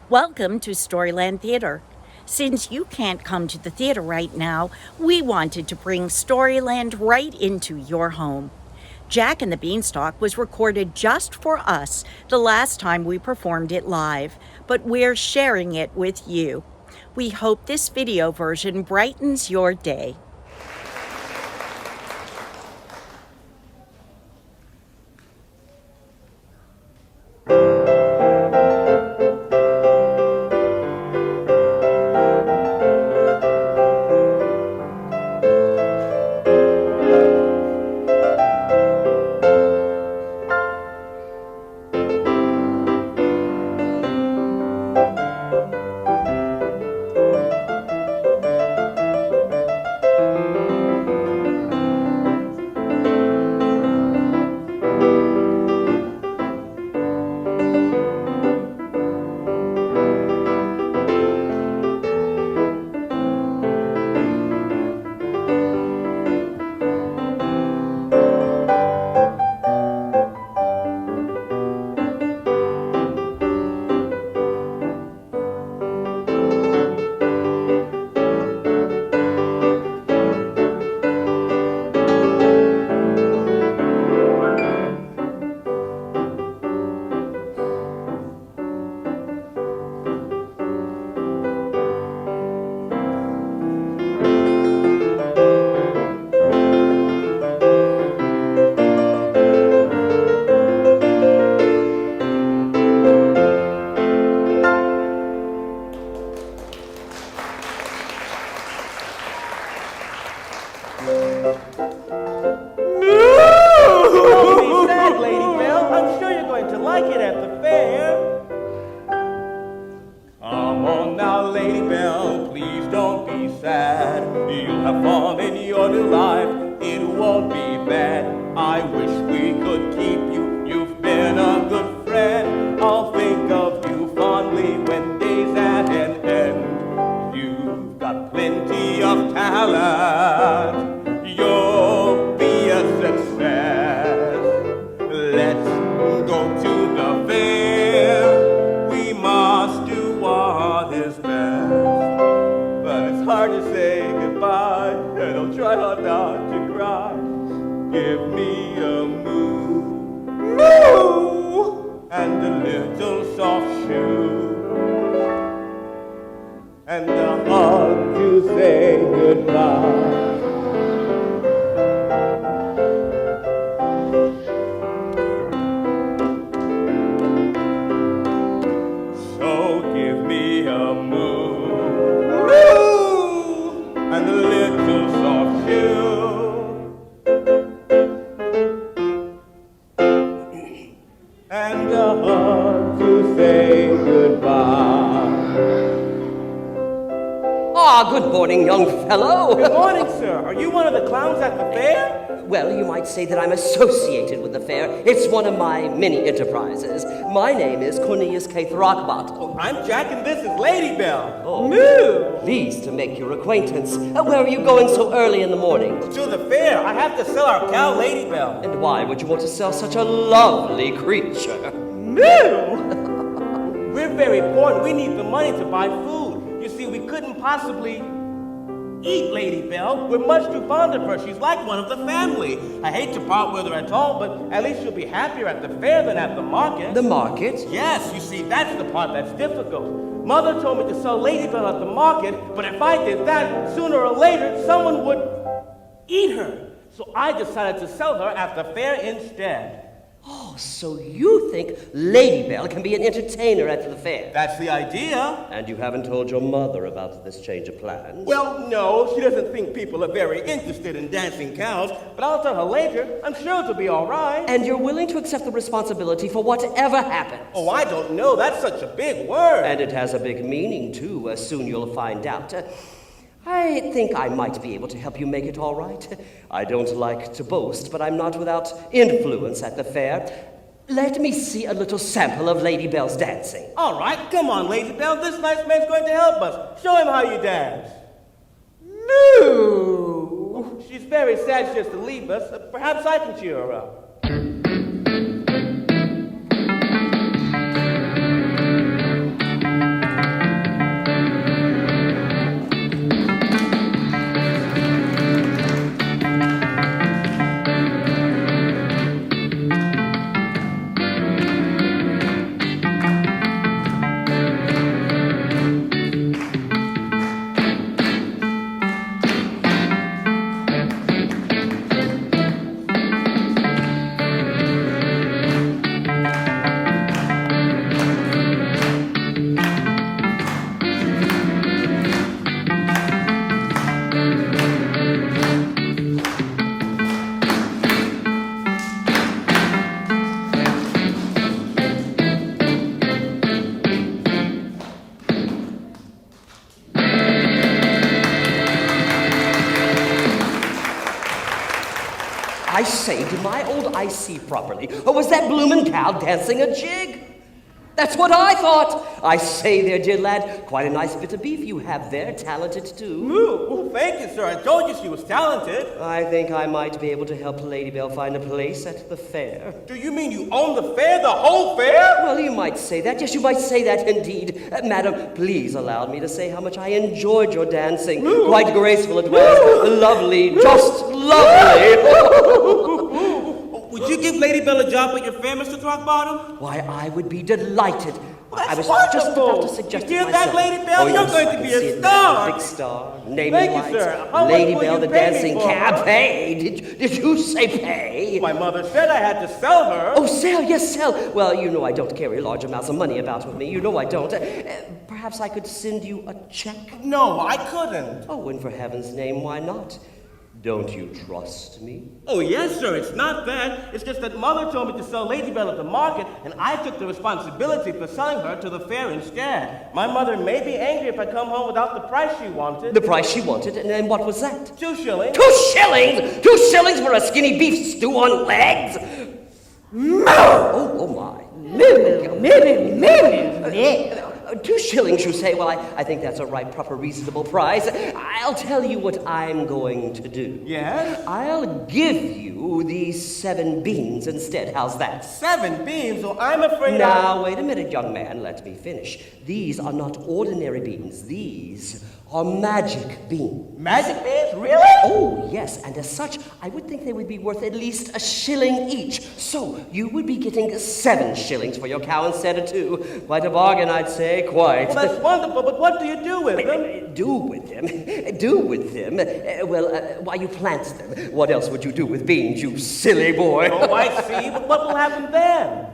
Welcome to Storyland Theatre. Since you can't come to the theater right now, we wanted to bring Storyland right into your home. Jack and the Beanstalk was recorded just for us the last time we performed it live, but we're sharing it with you. We hope this video version brightens your day. Good morning, young fellow. Good morning, sir. Are you one of the clowns at the fair? Well, you might say that I'm associated with the fair. It's one of my many enterprises. My name is Cornelius K. Throckbot. Oh, I'm Jack, and this is Lady Belle. Oh, moo! Pleased to make your acquaintance. Where are you going so early in the morning? To the fair. I have to sell our cow, Lady Belle. And why would you want to sell such a lovely creature? Moo! We're very poor, and we need the money to buy food. You see, we couldn't possibly eat Lady Belle. We're much too fond of her. She's like one of the family. I hate to part with her at all, but at least she'll be happier at the fair than at the market. The market? Yes, you see, that's the part that's difficult. Mother told me to sell Lady Belle at the market, but if I did that, sooner or later, someone would eat her. So I decided to sell her at the fair instead. Oh, so you think Lady Belle can be an entertainer at the fair? That's the idea. And you haven't told your mother about this change of plans? Well, no, she doesn't think people are very interested in dancing cows, but I'll tell her later. I'm sure it'll be all right. And you're willing to accept the responsibility for whatever happens? Oh, I don't know. That's such a big word. And it has a big meaning, too. Soon you'll find out. I think I might be able to help you make it all right. I don't like to boast, but I'm not without influence at the fair. Let me see a little sample of Lady Belle's dancing. All right, come on, Lady Belle. This nice man's going to help us. Show him how you dance. No! She's very sad she has to leave us. Perhaps I can cheer her up. I say, did my old eye see properly? Or was that bloomin' cow dancing a jig? That's what I thought. I say there, dear lad, quite a nice bit of beef you have there, talented too. Ooh, thank you, sir. I told you she was talented. I think I might be able to help Lady Belle find a place at the fair. Do you mean you own the fair, the whole fair? Well, you might say that. Yes, you might say that indeed. Madam, please allow me to say how much I enjoyed your dancing. Ooh. Quite graceful it was. Lovely, just lovely. Would you give Lady Belle a job at your fair, Mr. Throckbottom? Why, I would be delighted. Well, I was wonderful. just about to suggest You it hear that, myself. Lady Belle? You're Yes, going I to can be a see it star. now. Big star. Name Thank and you, lights. sir. How much Lady will Belle, you the pay me dancing for cat. her? Pay? Did you say pay? My mother said I had to sell her. Oh, sell, yes, sell. Well, you know I don't carry large amounts of money about with me. You know I don't. Perhaps I could send you a check? No, I couldn't. Oh, and for heaven's name, why not? Don't you trust me? Oh, yes, sir. It's not that. It's just that Mother told me to sell Lady Belle at the market, and I took the responsibility for selling her to the fair instead. My mother may be angry if I come home without the price she wanted. The price she wanted, and what was that? 2 shillings. 2 shillings? 2 shillings for a skinny beef stew on legs? Oh my. 2 shillings, you say? Well, I think that's a right, proper, reasonable price. I'll tell you what I'm going to do. Yes? I'll give you these 7 beans instead. How's that? 7 beans? Well, I'm afraid Now, wait a minute, young man. Let me finish. These are not ordinary beans. These are magic beans. Magic beans? Really? Oh, yes, and as such, I would think they would be worth at least 1 shilling each. So, you would be getting 7 shillings for your cow instead of 2. Quite a bargain, I'd say, quite. Well, that's wonderful, but what do you do with them? Do with them? Do with them? Why, you plant them. What else would you do with beans, you silly boy? Oh, I see, but what will happen then?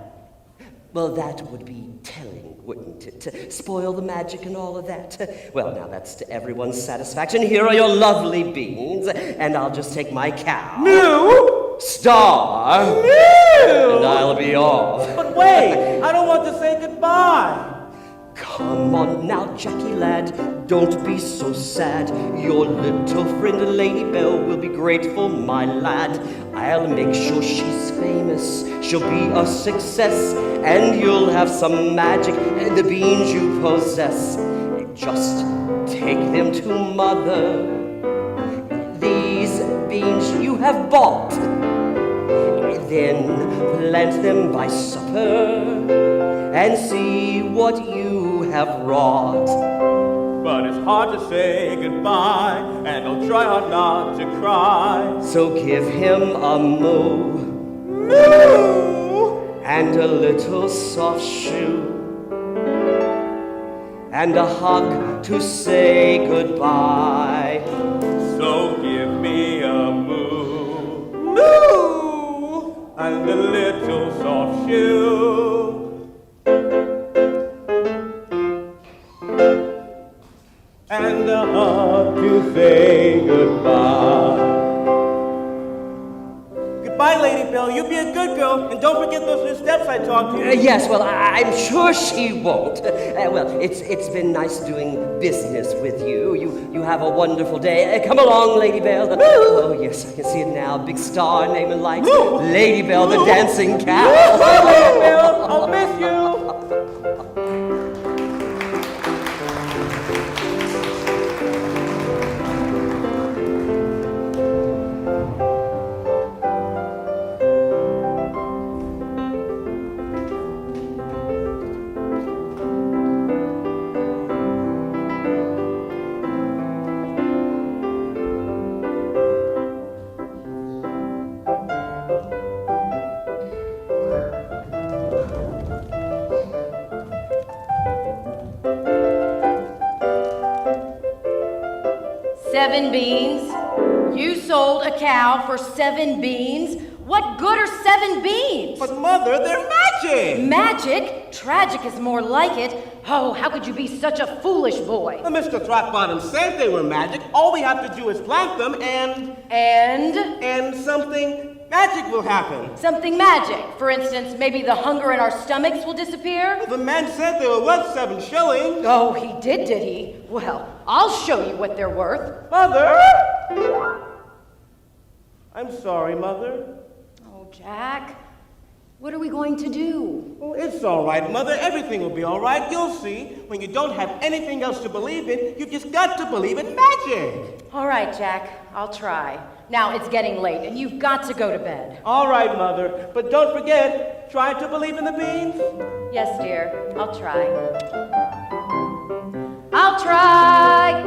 Well, that would be telling, wouldn't it? Spoil the magic and all of that. Well, now that's to everyone's satisfaction. Here are your lovely beans, and I'll just take my cow. No! Star! No! And I'll be off. But wait, I don't want to say goodbye. Come on now, Jackie lad, don't be so sad. Your little friend Lady Belle will be grateful, my lad. I'll make sure she's famous, she'll be a success, and you'll have some magic, the beans you possess. Just take them to Mother. These beans you have bought, then plant them by supper, and see what you have wrought. But it's hard to say goodbye, and I'll try hard not to cry. So give him a moo, Moo! and a little soft shoe, and a hug to say goodbye. So give me a moo, moo, and a little soft shoe. And a hug to say goodbye. Goodbye, Lady Belle. You be a good girl, and don't forget those new steps I taught you. Yes, well, I'm sure she won't. Well, it's been nice doing business with you. You have a wonderful day. Come along, Lady Belle. Oh, yes, I can see it now. Big star, name and lights. Lady Belle, the dancing cow. Bye, Lady Belle. I'll miss you. Seven beans? You sold a cow for 7 beans? What good are 7 beans? But Mother, they're magic! Magic? Tragic is more like it. Oh, how could you be such a foolish boy? Well, Mr. Throckbottom said they were magic. All we have to do is plant them and something magic will happen. Something magic. For instance, maybe the hunger in our stomachs will disappear? The man said they were worth 7 shillings. Oh, he did he? Well, I'll show you what they're worth. Mother! I'm sorry, Mother. Oh, Jack, what are we going to do? Oh, it's all right, Mother. Everything will be all right. You'll see. When you don't have anything else to believe in, you've just got to believe in magic. All right, Jack, I'll try. Now it's getting late, and you've got to go to bed. All right, Mother. But don't forget, try to believe in the beans. Yes, dear, I'll try. I'll try.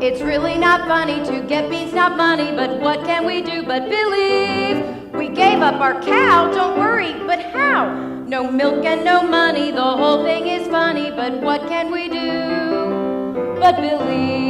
It's really not funny to get beans, not money, but what can we do but believe? We gave up our cow, don't worry, but how? No milk and no money, the whole thing is funny, but what can we do but believe?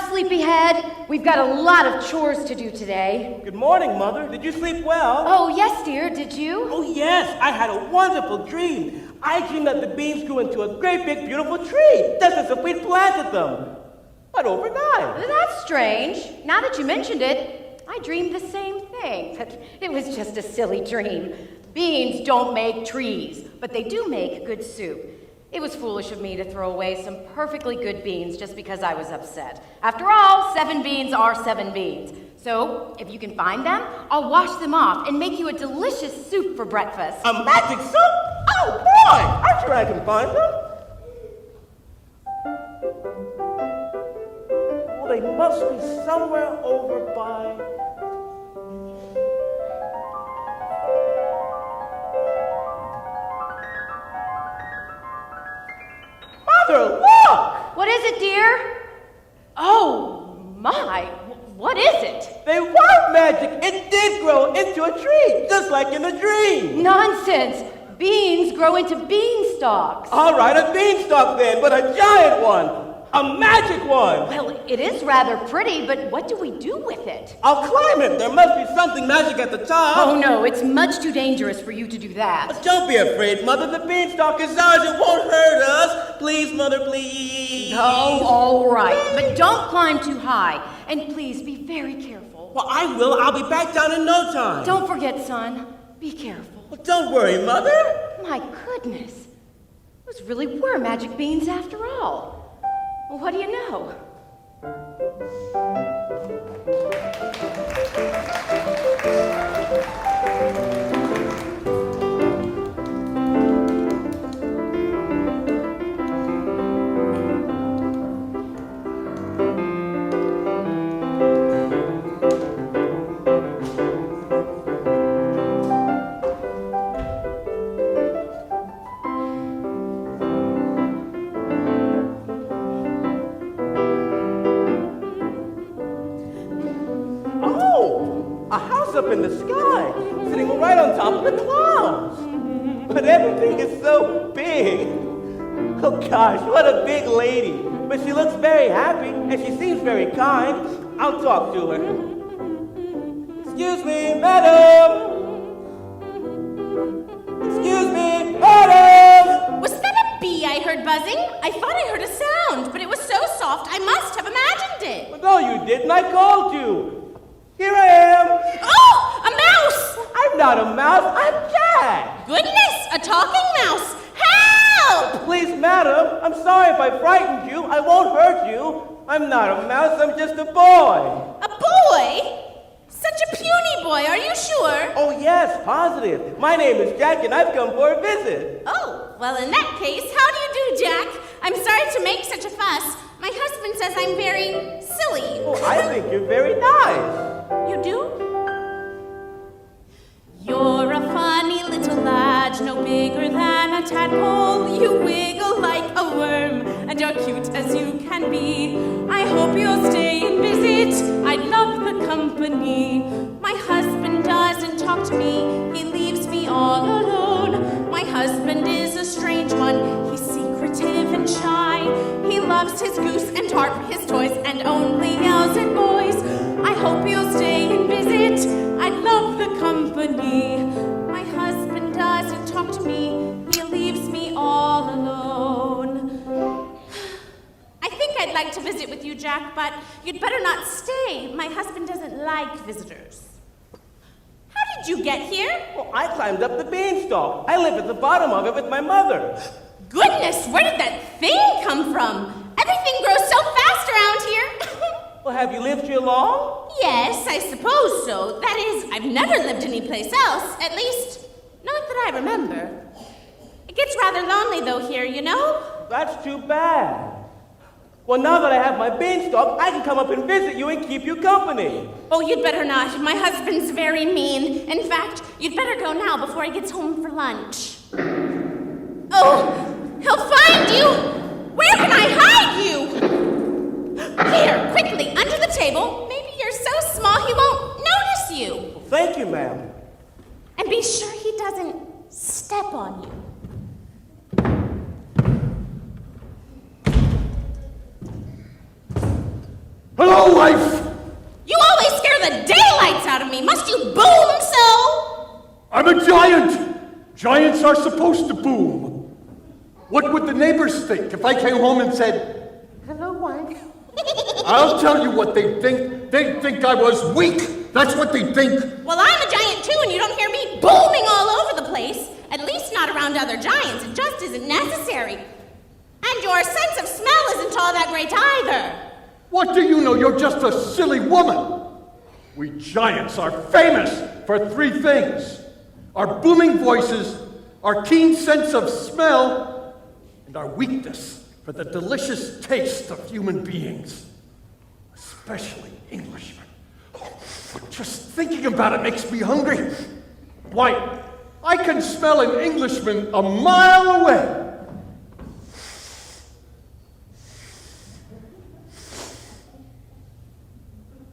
Sleepyhead, we've got a lot of chores to do today. Good morning, Mother. Did you sleep well? Oh, yes, dear. Did you? Oh, yes. I had a wonderful dream. I dreamed that the beans grew into a great, big, beautiful tree, just as if we'd planted them. But overnight. That's strange. Now that you mentioned it, I dreamed the same thing. But it was just a silly dream. Beans don't make trees, but they do make good soup. It was foolish of me to throw away some perfectly good beans just because I was upset. After all, 7 beans are 7 beans. So, if you can find them, I'll wash them off and make you a delicious soup for breakfast. A magic soup? Oh, boy! I'm sure I can find them. Well, they must be somewhere over by... Look! What is it, dear? Oh, my. What is it? They were magic. It did grow into a tree, just like in the dream. Nonsense. Beans grow into beanstalks. All right, a beanstalk then, but a giant one. A magic one. Well, it is rather pretty, but what do we do with it? I'll climb it. There must be something magic at the top. Oh, no, it's much too dangerous for you to do that. But don't be afraid, Mother. The beanstalk is ours. It won't hurt us. Please, Mother, please. Oh, all right. But don't climb too high. And please be very careful. Well, I will. I'll be back down in no time. Don't forget, son. Be careful. Well, don't worry, Mother. My goodness. Those really were magic beans after all. Well, what do you know? Up in the sky, sitting right on top of the clouds. But everything is so big. Oh gosh, what a big lady. But she looks very happy and she seems very kind. I'll talk to her. Excuse me, madam. Excuse me, madam. Was that a bee I heard buzzing. I thought I heard a sound, but it was so soft I must have imagined it. Well, no, you didn't. I called you. Here I am. Oh, a mouse! I'm not a mouse. I'm Jack. Goodness, a talking mouse. Help! Please, madam, I'm sorry if I frightened you. I won't hurt you. I'm not a mouse. I'm just a boy. A boy? Such a puny boy, are you sure? Oh, yes, positive. My name is Jack, and I've come for a visit. Oh, well, in that case, how do you do, Jack? I'm sorry to make such a fuss. My husband says I'm very silly. Oh, I think you're very nice. You do? You're a funny little lad, no bigger than a tadpole. You wiggle like a worm, and you're cute as you can be. I hope you'll stay and visit. I'd love the company. My husband doesn't talk to me. He leaves me all alone. My husband is a strange one. He's secretive and shy. He loves his goose and harp, his toys, and only yells at boys. I hope you'll stay and visit. I love the company. My husband doesn't talk to me. He leaves me all alone. I think I'd like to visit with you, Jack, but you'd better not stay. My husband doesn't like visitors. How did you get here? Well, I climbed up the beanstalk. I live at the bottom of it with my mother. Goodness, where did that thing come from? Everything grows so fast around here. Well, have you lived here long? Yes, I suppose so. That is, I've never lived anyplace else. At least, not that I remember. It gets rather lonely, though, here, you know? That's too bad. Well, now that I have my beanstalk, I can come up and visit you and keep you company. Oh, you'd better not. My husband's very mean. In fact, you'd better go now before he gets home for lunch. Oh, he'll find you! Where can I hide you? Here, quickly, under the table. Maybe you're so small he won't notice you. Well, thank you, ma'am. And be sure he doesn't step on you. Hello, wife! You always scare the daylights out of me. Must you boom so? I'm a giant! Giants are supposed to boom. What would the neighbors think if I came home and said, "Hello, wife"? I'll tell you what they'd think. They'd think I was weak. That's what they'd think. Well, I'm a giant too, and you don't hear me booming all over the place. At least not around other giants. It just isn't necessary. And your sense of smell isn't all that great either. What do you know? You're just a silly woman. We giants are famous for three things: our booming voices, our keen sense of smell, and our weakness for the delicious taste of human beings, especially Englishmen. Just thinking about it makes me hungry. Why, I can smell an Englishman a mile away.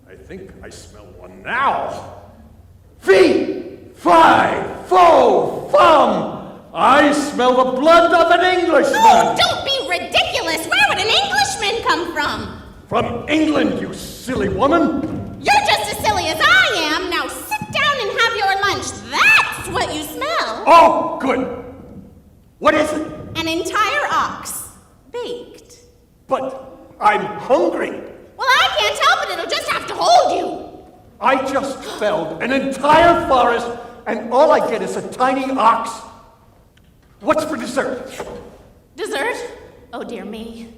I think I smell one now. Fee, fi, fo, fum. I smell the blood of an Englishman. Oh, don't be ridiculous. Where would an Englishman come from? From England, you silly woman. You're just as silly as I am. Now sit down and have your lunch. That's what you smell. Oh, good. What is it? An entire ox. Baked. But I'm hungry. Well, I can't help it. It'll just have to hold you. I just felled an entire forest, and all I get is a tiny ox. What's for dessert? Dessert? Oh, dear me.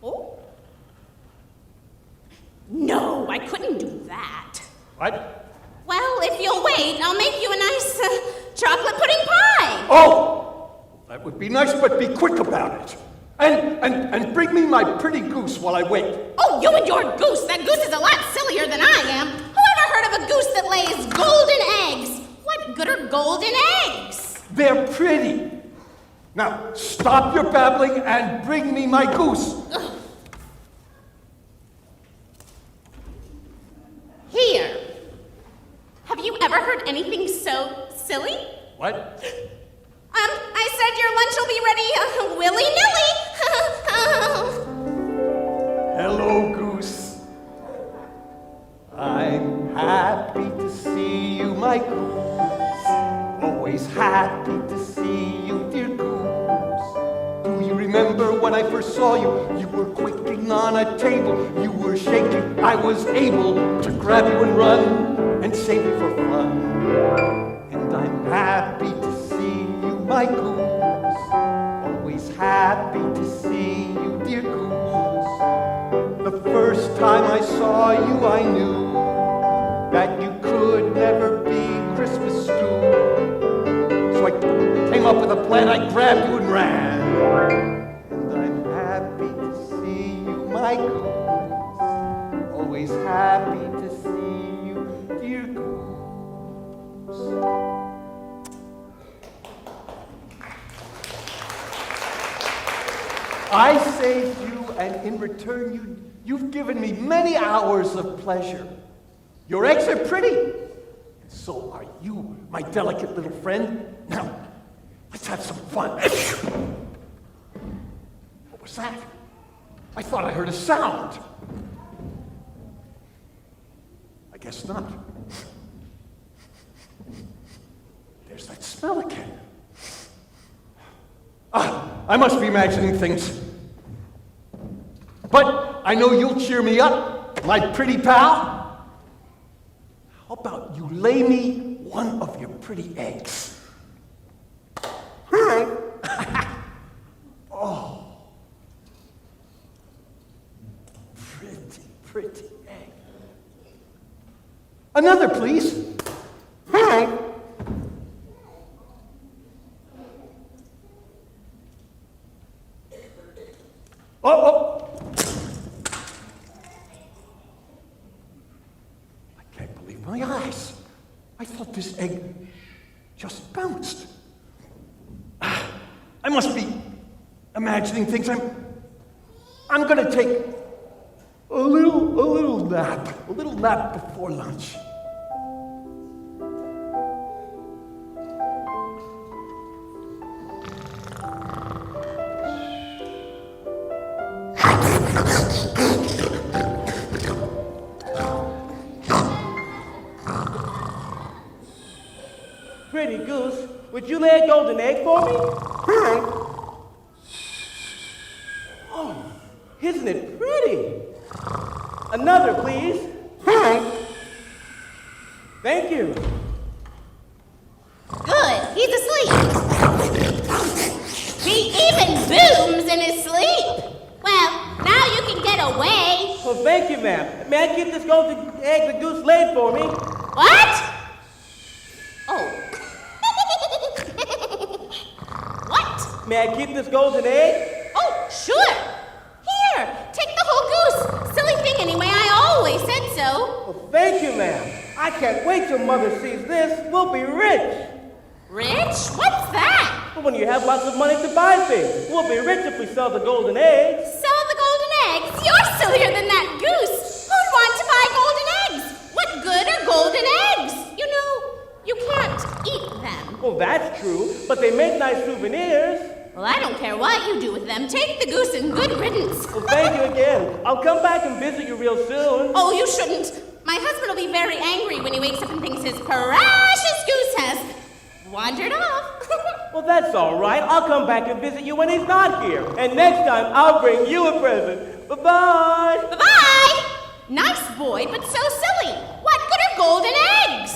Oh? No, I couldn't do that. What? Well, if you'll wait, I'll make you a nice chocolate pudding pie. Oh, that would be nice, but be quick about it. And bring me my pretty goose while I wait. Oh, you and your goose. That goose is a lot sillier than I am. Who ever heard of a goose that lays golden eggs? What good are golden eggs? They're pretty. Now, stop your babbling and bring me my goose. Ugh. Here. Have you ever heard anything so silly? What? I said your lunch will be ready willy-nilly. Hello, goose. I'm happy to see you, my goose. Always happy to see you, dear goose. when I first saw you. You were quaking on a table. You were shaking. I was able to grab you and run and save you for fun. And I'm happy to see you, my goose. Always happy to see you, dear goose. The first time I saw you, I knew that you could never be Christmas stew. So I came up with a plan. I grabbed you and ran. And I'm happy to see you, my goose. Always happy to see you, dear goose. I saved you, and in return, you've given me many hours of pleasure. Your eggs are pretty, and so are you, my delicate little friend. Now, let's have some fun. What was that? I thought I heard a sound. I guess not. There's that smell again. I must be imagining things. But I know you'll cheer me up, my pretty pal. How about you lay me one of your pretty eggs? Oh. Pretty, pretty egg. Another, please. Oh. I can't believe my eyes. I thought this egg just bounced. I must be imagining things. I'm gonna take a little nap before lunch. Pretty goose, would you lay a golden egg for me? Oh, isn't it pretty? Another, please. Thank you. Good, he's asleep. He even booms in his sleep. Well, now you can get away. Well, thank you, ma'am. May I keep this golden egg the goose laid for me? What? Oh. What? May I keep this golden egg? Oh, sure. Here, take the whole goose. Silly thing anyway, I always said so. Well, thank you, ma'am. I can't wait till Mother sees this. We'll be rich. Rich? What's that? Well, when you have lots of money to buy things. We'll be rich if we sell the golden eggs. Sell the golden eggs? You're sillier than that goose. Who'd want to buy golden eggs? What good are golden eggs? You know, you can't eat them. Well, that's true, but they make nice souvenirs. Well, I don't care what you do with them. Take the goose and good riddance. Well, thank you again. I'll come back and visit you real soon. Oh, you shouldn't. My husband will be very angry when he wakes up and thinks his precious goose has wandered off. Well, that's all right. I'll come back and visit you when he's not here. And next time, I'll bring you a present. Bye-bye. Bye-bye. Nice boy, but so silly. What good are golden eggs?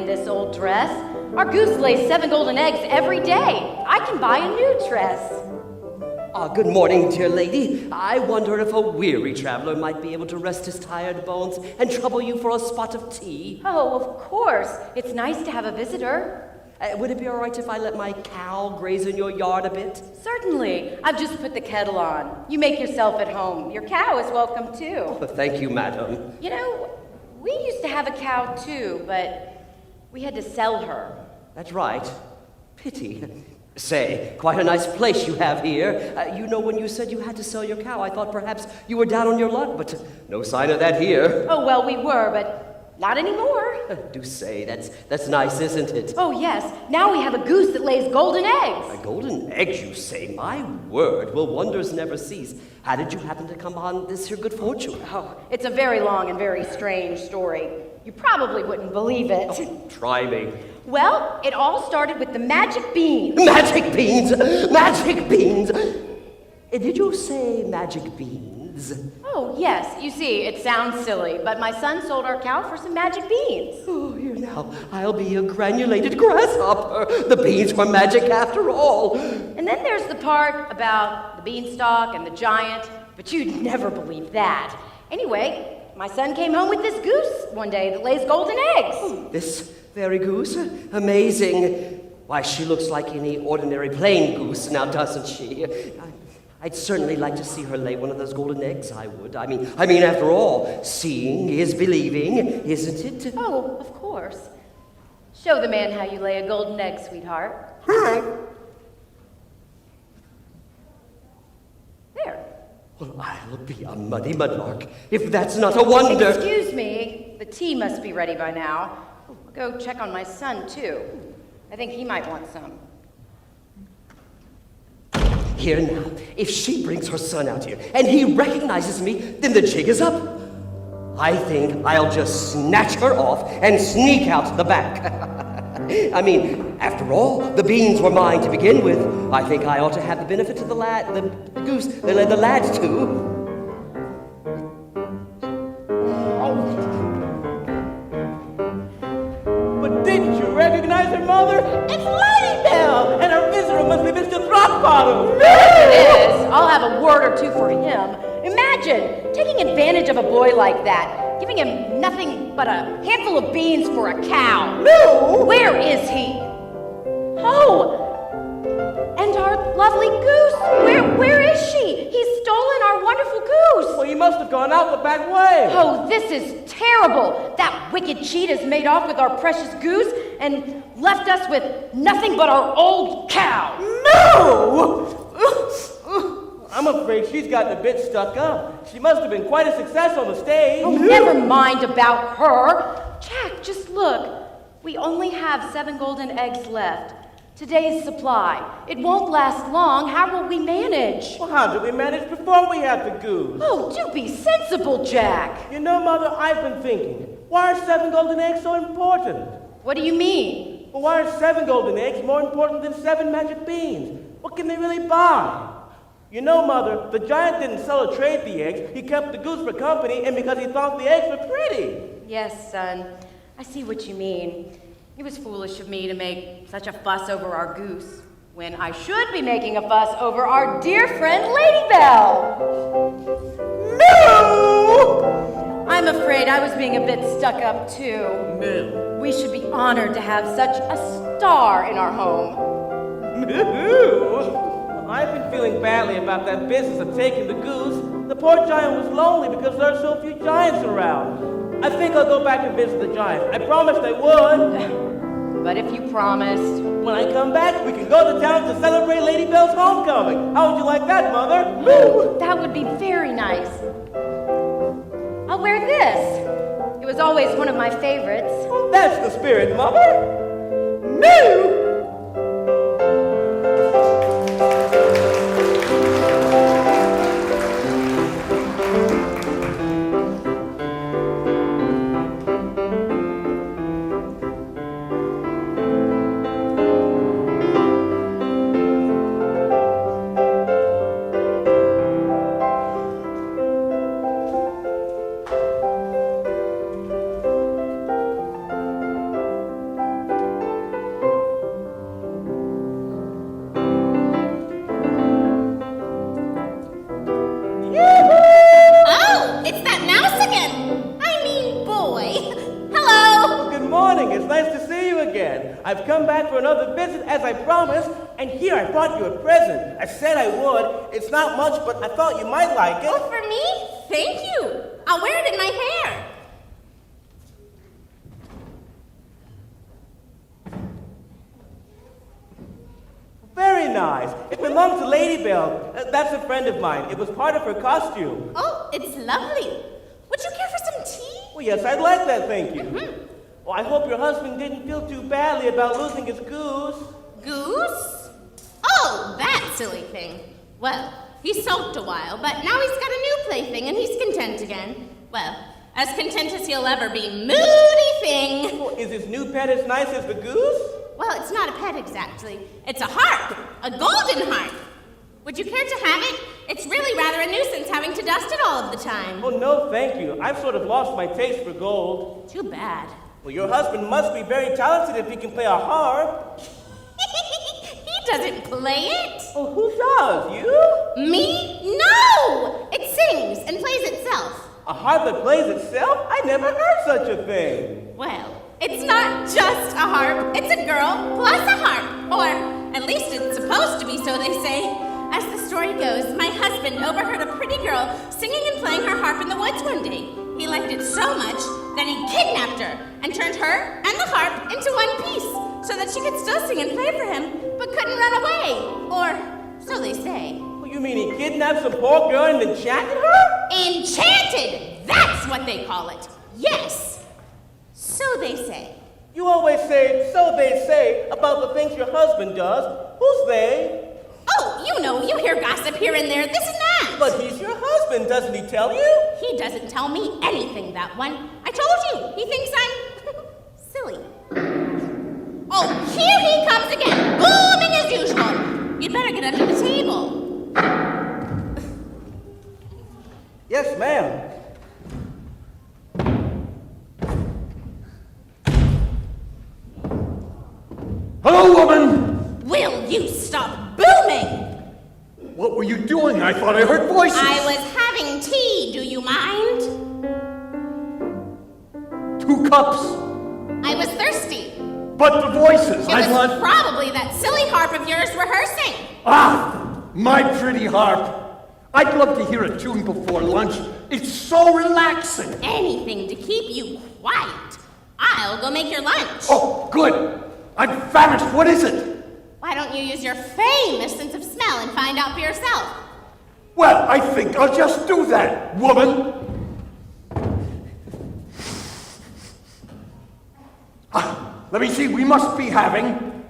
This old dress. Our goose lays 7 golden eggs every day. I can buy a new dress. Good morning, dear lady. I wonder if a weary traveler might be able to rest his tired bones and trouble you for a spot of tea. Oh, of course. It's nice to have a visitor. Would it be all right if I let my cow graze in your yard a bit? Certainly. I've just put the kettle on. You make yourself at home. Your cow is welcome, too. Thank you, madam. You know, we used to have a cow, too, but we had to sell her. That's right. Pity. Say, quite a nice place you have here. When you said you had to sell your cow, I thought perhaps you were down on your luck, but no sign of that here. Oh, well, we were, but not anymore. Do say, that's nice, isn't it? Oh, yes. Now we have a goose that lays golden eggs. Golden eggs, you say? My word, will wonders never cease. How did you happen to come on this here good fortune? Oh, it's a very long and very strange story. You probably wouldn't believe it. Oh, try me. Well, it all started with the magic beans. Magic beans! Magic beans! Did you say magic beans? Oh, yes. You see, it sounds silly, but my son sold our cow for some magic beans. Oh, here now, I'll be a granulated grasshopper. The beans were magic after all. And then there's the part about the beanstalk and the giant, but you'd never believe that. Anyway, my son came home with this goose one day that lays golden eggs. This very goose? Amazing. Why, she looks like any ordinary plain goose now, doesn't she? I'd certainly like to see her lay one of those golden eggs, I would. I mean, after all, seeing is believing, isn't it? Oh, of course. Show the man how you lay a golden egg, sweetheart. There. Well, I'll be a muddy mudlark, if that's not a wonder. Excuse me. The tea must be ready by now. I'll go check on my son, too. I think he might want some. Here now, if she brings her son out here and he recognizes me, then the jig is up. I think I'll just snatch her off and sneak out the back. I mean, after all, the beans were mine to begin with. I think I ought to have the benefit of the goose, the lad too. But didn't you recognize her, Mother? It's Lady Belle, and her visitor must be Mr. Throckbottom. It is. I'll have a word or two for him. Imagine taking advantage of a boy like that, giving him nothing but a handful of beans for a cow. No! Where is he? Oh! And our lovely goose. Where is she? He's stolen our wonderful goose. Well, he must have gone out the back way. Oh, this is terrible. That wicked cheat has made off with our precious goose and left us with nothing but our old cow. No! I'm afraid she's gotten a bit stuck up. She must have been quite a success on the stage. Oh, never mind about her. Jack, just look. We only have 7 golden eggs left. Today's supply. It won't last long. How will we manage? Well, how did we manage before we had the goose? Oh, do be sensible, Jack. You know, Mother, I've been thinking, why are 7 golden eggs so important? What do you mean? Well, why are 7 golden eggs more important than 7 magic beans? What can they really buy? You know, Mother, the giant didn't sell or trade the eggs. He kept the goose for company and because he thought the eggs were pretty. Yes, son. I see what you mean. It was foolish of me to make such a fuss over our goose, when I should be making a fuss over our dear friend Lady Belle. No! I'm afraid I was being a bit stuck up, too. No. We should be honored to have such a star in our home. No! I've been feeling badly about that business of taking the goose. The poor giant was lonely because there are so few giants around. I think I'll go back and visit the giant. I promised I would. But if you promised... When I come back, we can go to town to celebrate Lady Belle's homecoming. How would you like that, Mother? Oh, that would be very nice. I'll wear this. It was always one of my favorites. Well, that's the spirit, Mother. No! come back for another visit as I promised, and here I brought you a present. I said I would. It's not much, but I thought you might like it. Oh, for me? Thank you. I'll wear it in my hair. Very nice. It belongs to Lady Belle. That's a friend of mine. It was part of her costume. Oh, it's lovely. Would you care for some tea? Well, yes, I'd like that, thank you. Well, I hope your husband didn't feel too badly about losing his goose. Goose? Oh, that silly thing. Well, he sulked a while, but now he's got a new plaything and he's content again. Well, as content as he'll ever be. Moody thing! Well, is his new pet as nice as the goose? Well, it's not a pet exactly. It's a harp. A golden harp. Would you care to have it? It's really rather a nuisance having to dust it all of the time. Oh, no, thank you. I've sort of lost my taste for gold. Too bad. Well, your husband must be very talented if he can play a harp. He doesn't play it. Well, who does? You? Me? No! It sings and plays itself. A harp that plays itself? I never heard such a thing. Well, it's not just a harp. It's a girl plus a harp. Or at least it's supposed to be, so they say. As the story goes, my husband overheard a pretty girl singing and playing her harp in the woods one day. He liked it so much that he kidnapped her and turned her and the harp into one piece so that she could still sing and play for him, but couldn't run away. Or so they say. Well, you mean he kidnapped some poor girl and enchanted her? Enchanted! That's what they call it. Yes. So they say. You always say, so they say, about the things your husband does. Who's they? Oh, you hear gossip here and there, this and that. But he's your husband, doesn't he tell you? He doesn't tell me anything, that one. I told you, he thinks I'm silly. Oh, here he comes again, booming as usual. You'd better get under the table. Yes, ma'am. Hello, woman! Will you stop booming? What were you doing? I thought I heard voices. I was having tea, do you mind? 2 cups. I was thirsty. But the voices, It was probably that silly harp of yours rehearsing. Ah, my pretty harp. I'd love to hear a tune before lunch. It's so relaxing. Anything to keep you quiet. I'll go make your lunch. Oh, good. I'm famished. What is it? Why don't you use your famous sense of smell and find out for yourself? Well, I think I'll just do that, woman. Let me see. We must be having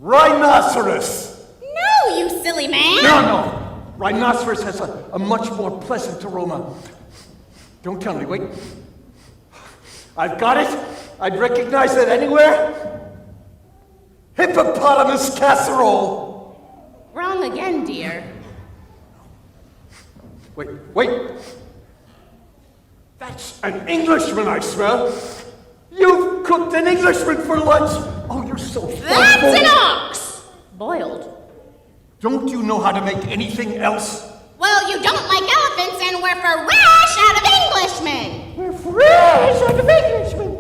rhinoceros. No, you silly man. No. Rhinoceros has a much more pleasant aroma. Don't tell me. Wait. I've got it. I'd recognize it anywhere. Hippopotamus casserole. Wrong again, dear. Wait. That's an Englishman I smell. You've cooked an Englishman for lunch. Oh, you're so That's thoughtful. an ox. Boiled. Don't you know how to make anything else? Well, you don't like elephants and we're fresh out of Englishmen. We're fresh out of Englishmen.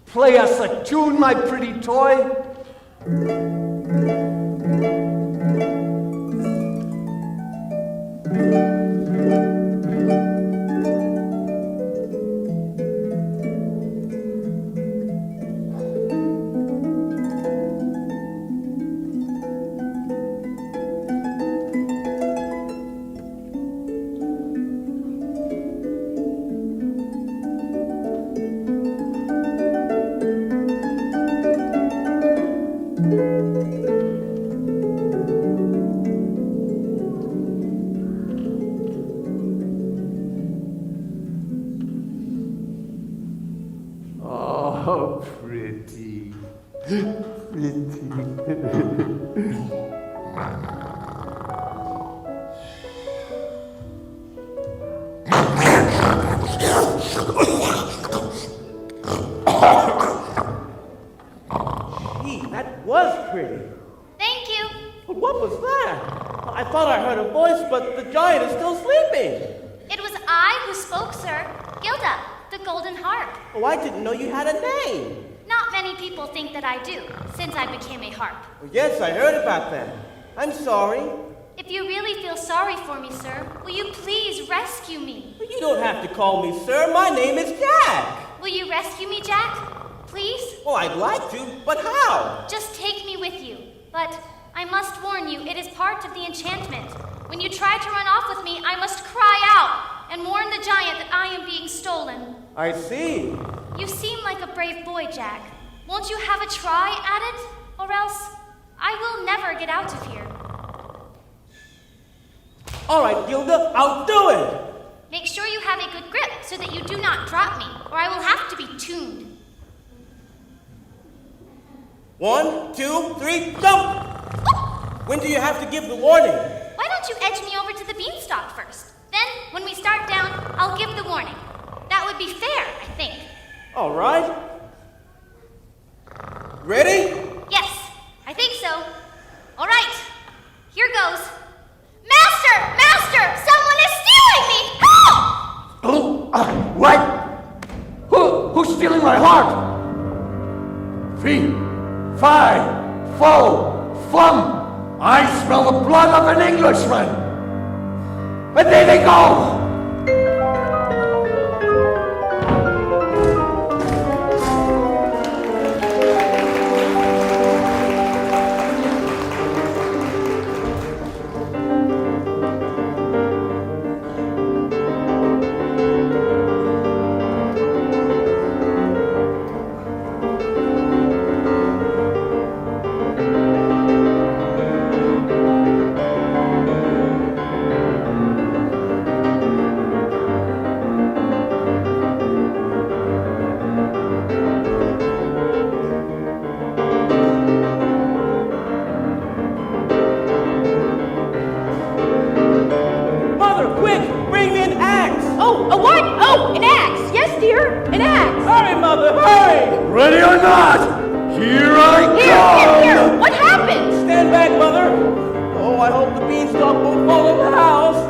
Play us a tune, my pretty toy. Oh, pretty. Gee, that was pretty. Thank you. But what was that? I thought I heard a voice, but the giant is still sleeping. It was I who spoke, sir. Gilda, the golden harp. Oh, I didn't know you had a name. Not many people think that I do, since I became a harp. Oh, yes, I heard about that. I'm sorry. If you really feel sorry for me, sir, will you please rescue me? You don't have to call me sir. My name is Jack. Will you rescue me, Jack? Please? Well, I'd like to, but how? Just take me with you. But I must warn you, it is part of the enchantment. When you try to run off with me, I must cry out and warn the giant that I am being stolen. I see. You seem like a brave boy, Jack. Won't you have a try at it? Or else I will never get out of here. All right, Gilda, I'll do it. Make sure you have a good grip so that you do not drop me, or I will have to be tuned. 1, 2, 3, jump! When do you have to give the warning? Why don't you edge me over to the beanstalk first? Then, when we start down, I'll give the warning. That would be fair, I think. All right. Ready? Yes, I think so. All right, here goes. Master! Master! Someone is stealing me! Help! What? Who's stealing my heart? Fee, fi, fo, fum. I smell the blood of an Englishman. And there they go. Ready or not, here I come! Here! What happened? Stand back, Mother! Oh, I hope the beanstalk won't fall in the house!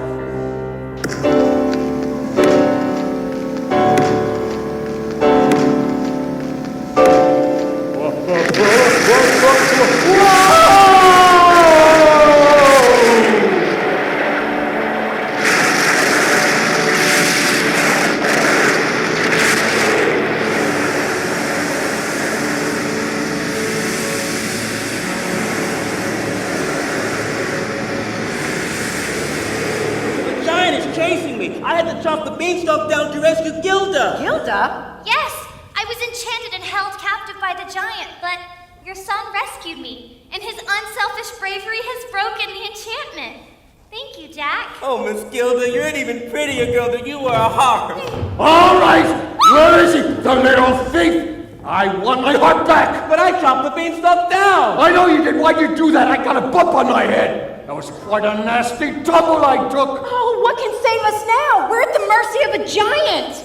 I had to chop the beanstalk down to rescue Gilda. Gilda? Yes, I was enchanted and held captive by the giant, but your son rescued me, and his unselfish bravery has broken the enchantment. Thank you, Jack. Oh, Miss Gilda, you're an even prettier girl than you were a harp. All right, where is he, the little thief? I want my harp back. But I chopped the beanstalk down. I know you did. Why'd you do that? I got a bump on my head. That was quite a nasty tumble I took. Oh, what can save us now? We're at the mercy of a giant.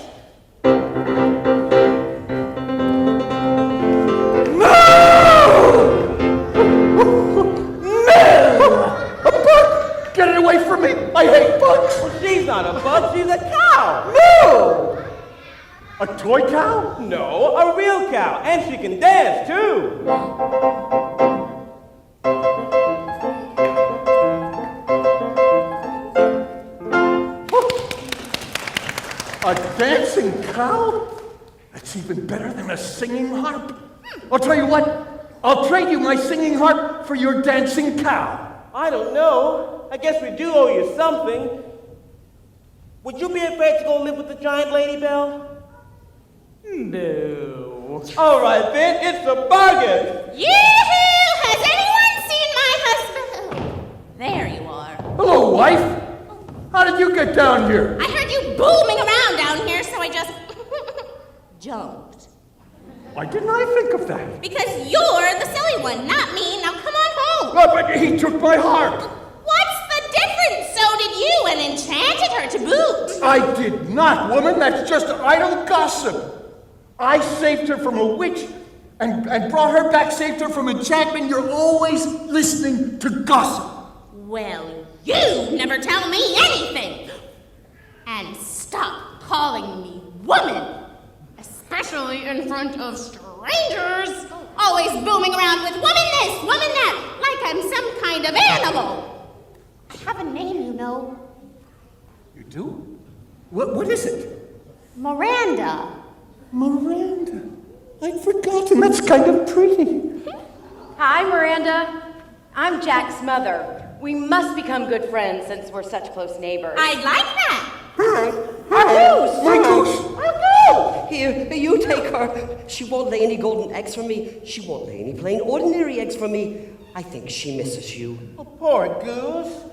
No! No! A bug! Get it away from me! I hate bugs! Well, she's not a bug, she's a cow. No! A toy cow? No, a real cow. And she can dance, too. A dancing cow? That's even better than a singing harp. I'll tell you what, I'll trade you my singing harp for your dancing cow. I don't know. I guess we do owe you something. Would you be afraid to go live with the giant lady, Belle? No. All right, then, it's a bargain. Yoo-hoo! Has anyone seen my husband? There you are. Hello, wife. How did you get down here? I heard you booming around down here, so I just jumped. Why didn't I think of that? Because you're the silly one, not me. Now come on home. Oh, but he took my harp. What's the difference? So did you, and enchanted her to boot. I did not, woman. That's just idle gossip. I saved her from a witch and brought her back, saved her from enchantment. You're always listening to gossip. Well, you never tell me anything. And stop calling me woman. especially in front of strangers. Always booming around with woman this, woman that, like I'm some kind of animal. I have a name, you know. You do? What is it? Miranda. Miranda. I'd forgotten. That's kind of pretty. Hi, Miranda. I'm Jack's mother. We must become good friends since we're such close neighbors. I'd like that. My goose! Here, you take her. She won't lay any golden eggs for me. She won't lay any plain, ordinary eggs for me. I think she misses you. Oh, poor Goose.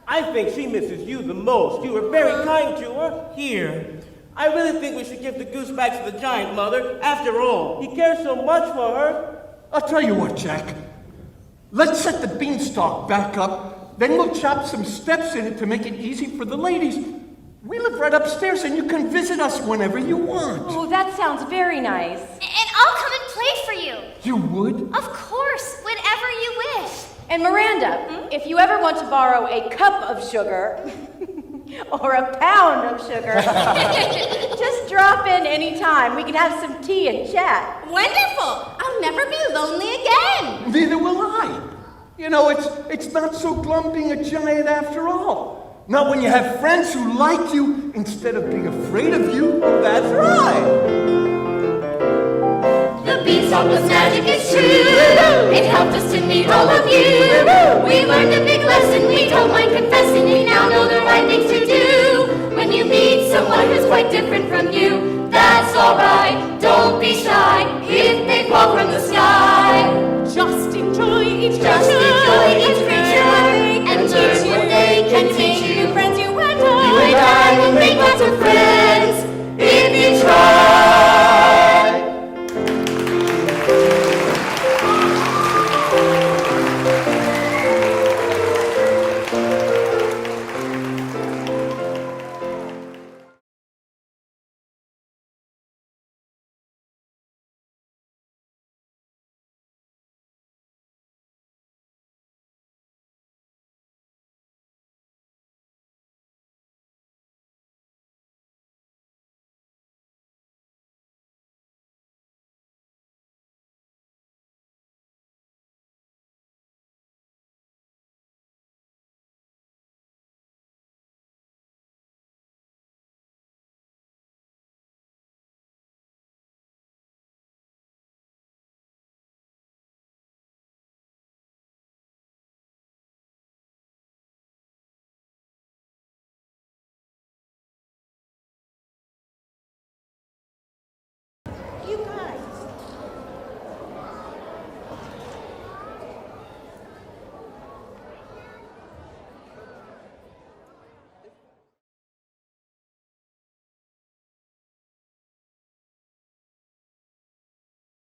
I think she misses you the most. You were very kind to her. Here. I really think we should give the goose back to the giant, Mother. After all, he cares so much for her. I'll tell you what, Jack. Let's set the beanstalk back up, then we'll chop some steps in it to make it easy for the ladies. We live right upstairs and you can visit us whenever you want. Oh, that sounds very nice. And I'll come and play for you. You would? Of course, whenever you wish. And Miranda, if you ever want to borrow a cup of sugar, or a pound of sugar, just drop in anytime. We can have some tea and chat. Wonderful. I'll never be lonely again. Neither will I. You know, it's not so glum being a giant after all. Not when you have friends who like you instead of being afraid of you. That's right. The Beanstalk was magic, it's true. It helped us to meet all of you. We learned a big lesson, we don't mind confessing. We now know the right things to do. When you meet someone who's quite different from you, that's alright, don't be shy. If